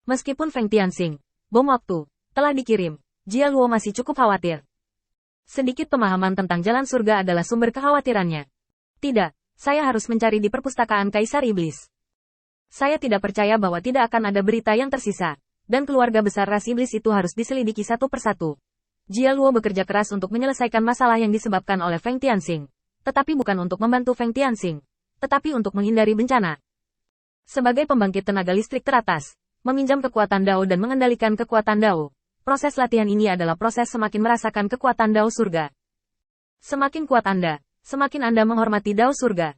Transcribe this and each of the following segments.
Meskipun Feng Tianxing, bom waktu, telah dikirim, Jia Luo masih cukup khawatir. Sedikit pemahaman tentang jalan surga adalah sumber kekhawatirannya. Tidak, saya harus mencari di perpustakaan Kaisar Iblis. Saya tidak percaya bahwa tidak akan ada berita yang tersisa, dan keluarga besar ras iblis itu harus diselidiki satu persatu. Jia Luo bekerja keras untuk menyelesaikan masalah yang disebabkan oleh Feng Tianxing, tetapi bukan untuk membantu Feng Tianxing, tetapi untuk menghindari bencana. Sebagai pembangkit tenaga listrik teratas, meminjam kekuatan Dao dan mengendalikan kekuatan Dao, proses latihan ini adalah proses semakin merasakan kekuatan Dao surga. Semakin kuat Anda, semakin Anda menghormati Dao surga.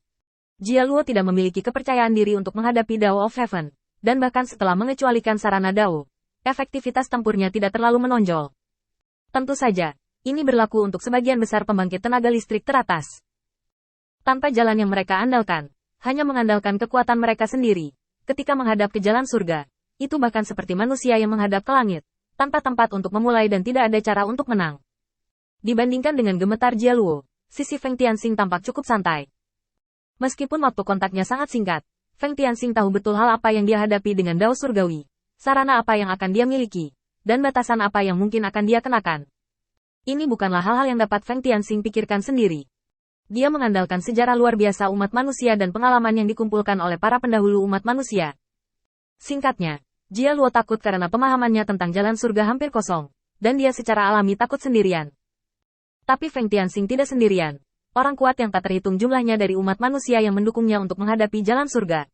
Jia Luo tidak memiliki kepercayaan diri untuk menghadapi Dao of Heaven, dan bahkan setelah mengecualikan sarana Dao, efektivitas tempurnya tidak terlalu menonjol. Tentu saja, ini berlaku untuk sebagian besar pembangkit tenaga listrik teratas. Tanpa jalan yang mereka andalkan, hanya mengandalkan kekuatan mereka sendiri, ketika menghadap ke jalan surga, itu bahkan seperti manusia yang menghadap ke langit, tanpa tempat untuk memulai dan tidak ada cara untuk menang. Dibandingkan dengan gemetar Jia Luo, sisi Feng Tianxing tampak cukup santai. Meskipun waktu kontaknya sangat singkat, Feng Tianxing tahu betul hal apa yang dia hadapi dengan Dao surgawi, sarana apa yang akan dia miliki, dan batasan apa yang mungkin akan dia kenakan. Ini bukanlah hal-hal yang dapat Feng Tianxing pikirkan sendiri. Dia mengandalkan sejarah luar biasa umat manusia dan pengalaman yang dikumpulkan oleh para pendahulu umat manusia. Singkatnya, Jia Luo takut karena pemahamannya tentang jalan surga hampir kosong, dan dia secara alami takut sendirian. Tapi Feng Tianxing tidak sendirian, orang kuat yang tak terhitung jumlahnya dari umat manusia yang mendukungnya untuk menghadapi jalan surga.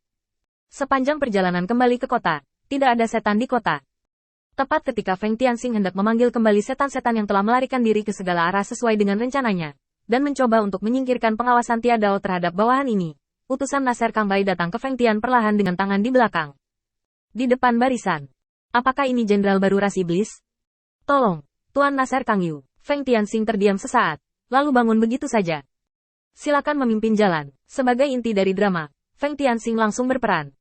Sepanjang perjalanan kembali ke kota, tidak ada setan di kota. Tepat ketika Feng Tianxing hendak memanggil kembali setan-setan yang telah melarikan diri ke segala arah sesuai dengan rencananya, dan mencoba untuk menyingkirkan pengawasan Tia Dao terhadap bawahan ini, utusan Nasser Kangbai datang ke Feng Tian perlahan dengan tangan di belakang. Di depan barisan. Apakah ini jenderal baru ras iblis? Tolong, Tuan Nasser Kangyu. Feng Tianxing terdiam sesaat, lalu bangun begitu saja. Silakan memimpin jalan. Sebagai inti dari drama, Feng Tianxing langsung berperan.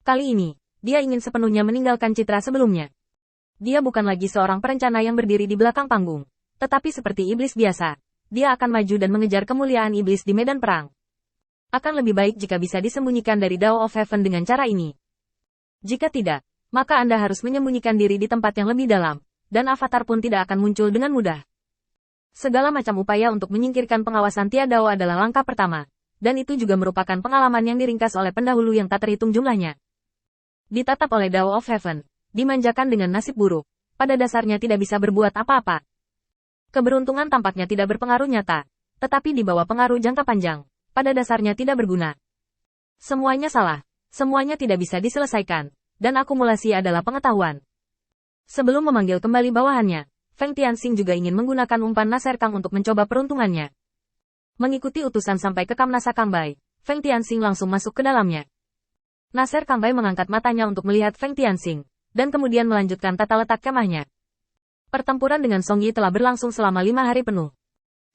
Kali ini, dia ingin sepenuhnya meninggalkan citra sebelumnya. Dia bukan lagi seorang perencana yang berdiri di belakang panggung, tetapi seperti iblis biasa, dia akan maju dan mengejar kemuliaan iblis di medan perang. Akan lebih baik jika bisa disembunyikan dari Dao of Heaven dengan cara ini. Jika tidak, maka Anda harus menyembunyikan diri di tempat yang lebih dalam, dan avatar pun tidak akan muncul dengan mudah. Segala macam upaya untuk menyingkirkan pengawasan Tia Dao adalah langkah pertama, dan itu juga merupakan pengalaman yang diringkas oleh pendahulu yang tak terhitung jumlahnya. Ditatap oleh Dao of Heaven, dimanjakan dengan nasib buruk, pada dasarnya tidak bisa berbuat apa-apa. Keberuntungan tampaknya tidak berpengaruh nyata, tetapi di bawah pengaruh jangka panjang, pada dasarnya tidak berguna. Semuanya salah. Semuanya tidak bisa diselesaikan, dan akumulasi adalah pengetahuan. Sebelum memanggil kembali bawahannya, Feng Tianxing juga ingin menggunakan umpan Nasser Kang untuk mencoba peruntungannya. Mengikuti utusan sampai ke Kam Nasa Kangbai, Feng Tianxing langsung masuk ke dalamnya. Nasser Kangbai mengangkat matanya untuk melihat Feng Tianxing, dan kemudian melanjutkan tata letak kemahnya. Pertempuran dengan Song Yi telah berlangsung selama 5 hari penuh.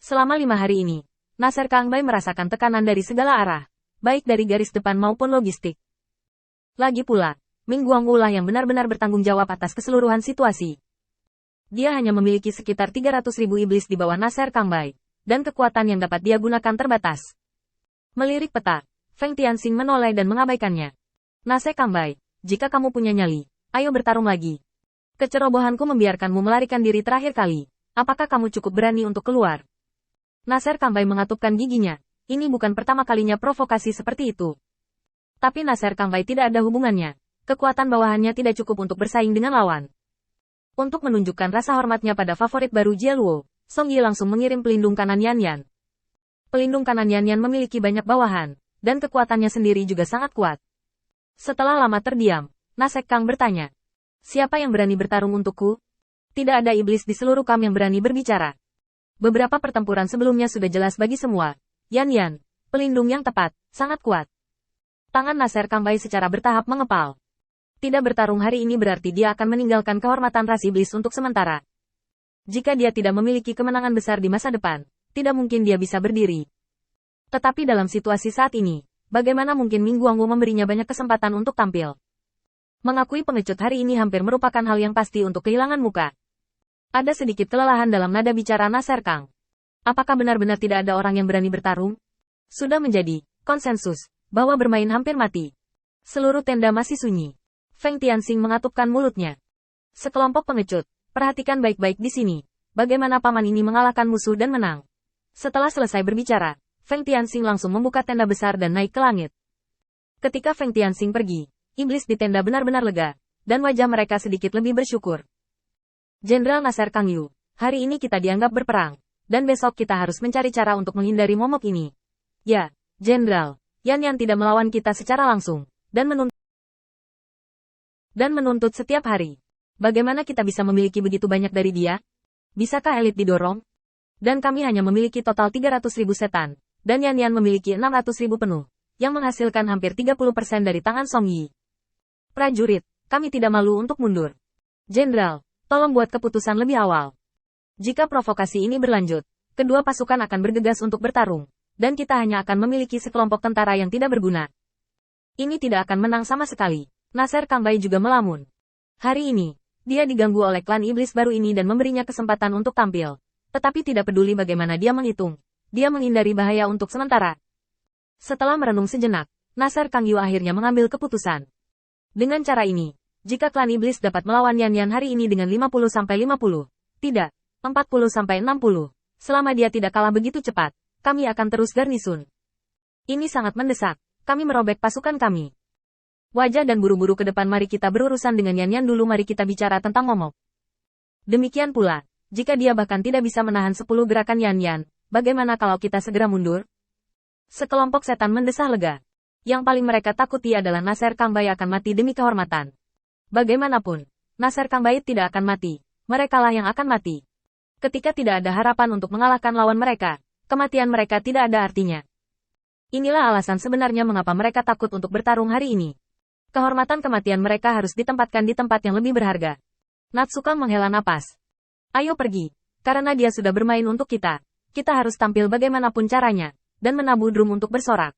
Selama 5 hari ini, Nasser Kangbai merasakan tekanan dari segala arah, baik dari garis depan maupun logistik. Lagi pula, Ming Guangwu lah yang benar-benar bertanggung jawab atas keseluruhan situasi. Dia hanya memiliki sekitar 300.000 iblis di bawah Nasser Kangbai, dan kekuatan yang dapat dia gunakan terbatas. Melirik peta, Feng Tianxing menoleh dan mengabaikannya. Nasser Kangbai, jika kamu punya nyali, ayo bertarung lagi. Kecerobohanku membiarkanmu melarikan diri terakhir kali. Apakah kamu cukup berani untuk keluar? Nasser Kangbai mengatupkan giginya. Ini bukan pertama kalinya provokasi seperti itu. Tapi Nasser Kangbai tidak ada hubungannya. Kekuatan bawahannya tidak cukup untuk bersaing dengan lawan. Untuk menunjukkan rasa hormatnya pada favorit baru Jia Luo, Song Yi langsung mengirim pelindung kanan Yan Yan. Pelindung kanan Yan Yan memiliki banyak bawahan, dan kekuatannya sendiri juga sangat kuat. Setelah lama terdiam, Nasser Kang bertanya, siapa yang berani bertarung untukku? Tidak ada iblis di seluruh Kam yang berani berbicara. Beberapa pertempuran sebelumnya sudah jelas bagi semua. Yan Yan, pelindung yang tepat, sangat kuat. Tangan Nasser Kangbai secara bertahap mengepal. Tidak bertarung hari ini berarti dia akan meninggalkan kehormatan ras iblis untuk sementara. Jika dia tidak memiliki kemenangan besar di masa depan, tidak mungkin dia bisa berdiri. Tetapi dalam situasi saat ini, bagaimana mungkin Ming Guangwu memberinya banyak kesempatan untuk tampil? Mengakui pengecut hari ini hampir merupakan hal yang pasti untuk kehilangan muka. Ada sedikit kelelahan dalam nada bicara Nasser Kang. Apakah benar-benar tidak ada orang yang berani bertarung? Sudah menjadi konsensus bahwa bermain hampir mati. Seluruh tenda masih sunyi. Feng Tianxing mengatupkan mulutnya. Sekelompok pengecut, perhatikan baik-baik di sini. Bagaimana paman ini mengalahkan musuh dan menang. Setelah selesai berbicara, Feng Tianxing langsung membuka tenda besar dan naik ke langit. Ketika Feng Tianxing pergi, iblis di tenda benar-benar lega, dan wajah mereka sedikit lebih bersyukur. Jenderal Nasser Kang Yu, hari ini kita dianggap berperang, dan besok kita harus mencari cara untuk menghindari momok ini. Ya, Jenderal, Yan tidak melawan kita secara langsung, dan menuntut setiap hari. Bagaimana kita bisa memiliki begitu banyak dari dia? Bisakah elit didorong? Dan kami hanya memiliki total 300.000 setan, dan Yan memiliki 600.000 penuh, yang menghasilkan hampir 30% dari tangan Song Yi. Prajurit, kami tidak malu untuk mundur. Jenderal, tolong buat keputusan lebih awal. Jika provokasi ini berlanjut, kedua pasukan akan bergegas untuk bertarung, dan kita hanya akan memiliki sekelompok tentara yang tidak berguna. Ini tidak akan menang sama sekali. Nasser Kang Bai juga melamun. Hari ini, dia diganggu oleh klan iblis baru ini dan memberinya kesempatan untuk tampil. Tetapi tidak peduli bagaimana dia menghitung, dia menghindari bahaya untuk sementara. Setelah merenung sejenak, Nasser Kang Yu akhirnya mengambil keputusan. Dengan cara ini, jika klan iblis dapat melawan Yan hari ini dengan 50-50, tidak, 40-60, selama dia tidak kalah begitu cepat, kami akan terus garnisun. Ini sangat mendesak, kami merobek pasukan kami. Wajah dan buru-buru ke depan, mari kita berurusan dengan Yan dulu, mari kita bicara tentang momok. Demikian pula, jika dia bahkan tidak bisa menahan 10 gerakan Yan, bagaimana kalau kita segera mundur? Sekelompok setan mendesah lega. Yang paling mereka takuti adalah Nasser Kang Bai akan mati demi kehormatan. Bagaimanapun, Nasser Kang Bai tidak akan mati, merekalah yang akan mati. Ketika tidak ada harapan untuk mengalahkan lawan mereka, kematian mereka tidak ada artinya. Inilah alasan sebenarnya mengapa mereka takut untuk bertarung hari ini. Kehormatan kematian mereka harus ditempatkan di tempat yang lebih berharga. Natsuka menghela napas. Ayo pergi, karena dia sudah bermain untuk kita. Kita harus tampil bagaimanapun caranya, dan menabuh drum untuk bersorak.